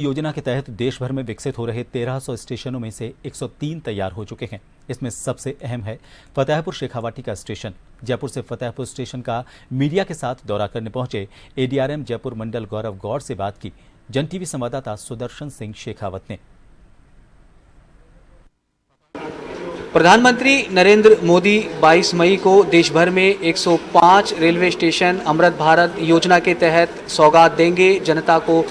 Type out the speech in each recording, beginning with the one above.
योजना के तहत देश भर में विकसित हो रहे 1300 स्टेशनों में से 103 तैयार हो चुके हैं। इसमें सबसे अहम है फतेहपुर शेखावाटी का स्टेशन। जयपुर से फतेहपुर स्टेशन का मीडिया के साथ दौरा करने पहुंचे एडीआरएम जयपुर मंडल गौरव गौड़ से बात की जन टीवी संवाददाता सुदर्शन सिंह शेखावत ने। प्रधानमंत्री नरेंद्र मोदी 22 मई को देश भर में 105 रेलवे स्टेशन अमृत भारत योजना के तहत सौगात देंगे, जनता को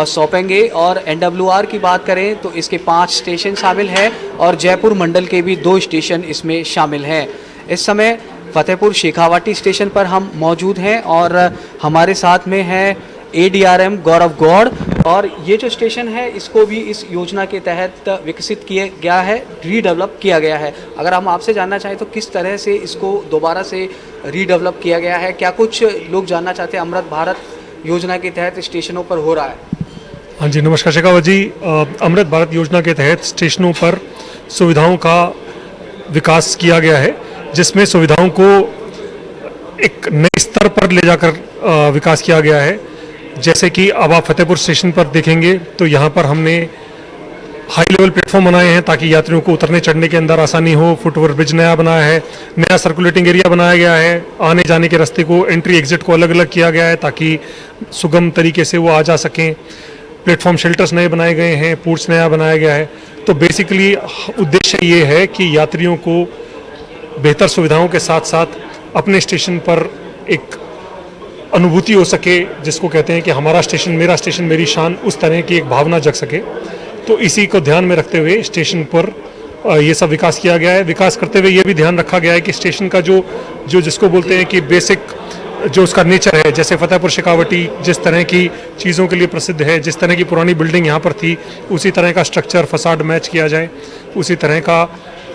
सौंपेंगे। और एनडब्ल्यूआर की बात करें तो इसके 5 स्टेशन शामिल हैं और जयपुर मंडल के भी 2 स्टेशन इसमें शामिल हैं। इस समय फतेहपुर शेखावाटी स्टेशन पर हम मौजूद हैं और हमारे साथ में है एडीआरएम गौरव गौड़। और ये जो स्टेशन है इसको भी इस योजना के तहत विकसित किया गया है, रीडेवलप किया गया है। अगर हम आपसे जानना चाहें तो किस तरह से इसको दोबारा से रीडेवलप किया गया है, क्या कुछ लोग जानना चाहते हैं अमृत भारत योजना के तहत स्टेशनों पर हो रहा है? हाँ जी, नमस्कार शेखावत जी। अमृत भारत योजना के तहत स्टेशनों पर सुविधाओं का विकास किया गया है, जिसमें सुविधाओं को एक नए स्तर पर ले जाकर विकास किया गया है। जैसे कि अब आप फतेहपुर स्टेशन पर देखेंगे तो यहाँ पर हमने हाई लेवल प्लेटफॉर्म बनाए हैं ताकि यात्रियों को उतरने चढ़ने के अंदर आसानी हो। फुटओवर ब्रिज नया बनाया है, नया सर्कुलेटिंग एरिया बनाया गया है, आने जाने के रास्ते को एंट्री एग्जिट को अलग अलग किया गया है ताकि सुगम तरीके से वो आ जा सकें। प्लेटफॉर्म शेल्टर्स नए बनाए गए हैं, पोर्ट्स नया बनाया गया है। तो बेसिकली उद्देश्य ये है कि यात्रियों को बेहतर सुविधाओं के साथ साथ अपने स्टेशन पर एक अनुभूति हो सके, जिसको कहते हैं कि हमारा स्टेशन मेरा स्टेशन मेरी शान, उस तरह की एक भावना जग सके। तो इसी को ध्यान में रखते हुए स्टेशन पर ये सब विकास किया गया है। विकास करते हुए ये भी ध्यान रखा गया है कि स्टेशन का जो जिसको बोलते हैं कि बेसिक जो उसका नेचर है, जैसे फतेहपुर शेखावाटी जिस तरह की चीज़ों के लिए प्रसिद्ध है, जिस तरह की पुरानी बिल्डिंग यहाँ पर थी, उसी तरह का स्ट्रक्चर फसाड मैच किया जाए, उसी तरह का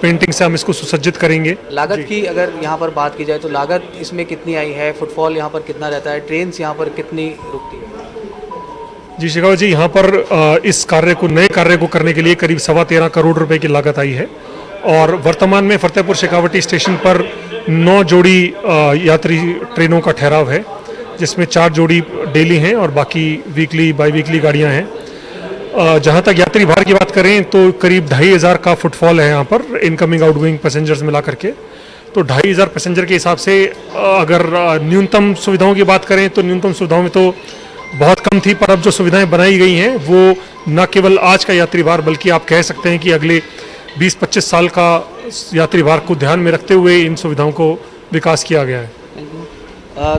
पेंटिंग से हम इसको सुसज्जित करेंगे। लागत की अगर यहाँ पर बात की जाए तो लागत इसमें कितनी आई है? फुटफॉल यहाँ पर कितना रहता है? ट्रेन यहाँ पर कितनी रुकती है? जी शेखावत जी, यहाँ पर इस नए कार्य को करने के लिए करीब 13.25 करोड़ रुपए की लागत आई है। और वर्तमान में फतेहपुर शेखावाटी स्टेशन पर 9 जोड़ी यात्री ट्रेनों का ठहराव है, जिसमें 4 जोड़ी डेली हैं और बाकी वीकली बाई वीकली गाड़ियाँ हैं। जहाँ तक यात्री भार की बात करें तो करीब 2,500 का फुटफॉल है यहाँ पर, इनकमिंग आउटगोइंग पैसेंजर्स मिला करके। तो 2,500 पैसेंजर के हिसाब से अगर न्यूनतम सुविधाओं की बात करें तो न्यूनतम सुविधाओं में तो बहुत कम थी, पर अब जो सुविधाएं बनाई गई हैं वो न केवल आज का यात्री भार बल्कि आप कह सकते हैं कि अगले 20-25 साल का यात्री भार को ध्यान में रखते हुए इन सुविधाओं को विकास किया गया है।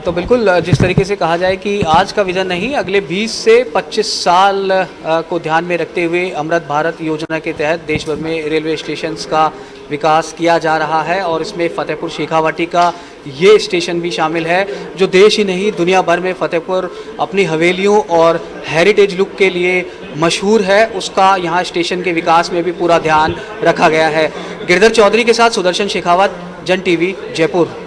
तो बिल्कुल जिस तरीके से कहा जाए कि आज का विजन नहीं, अगले 20 से 25 साल को ध्यान में रखते हुए अमृत भारत योजना के तहत देश भर में रेलवे स्टेशंस का विकास किया जा रहा है और इसमें फतेहपुर शेखावाटी का ये स्टेशन भी शामिल है, जो देश ही नहीं दुनिया भर में फतेहपुर अपनी हवेलियों और हेरिटेज लुक के लिए मशहूर है। उसका यहाँ स्टेशन के विकास में भी पूरा ध्यान रखा गया है। गिरधर चौधरी के साथ सुदर्शन शेखावत, जन टीवी, जयपुर।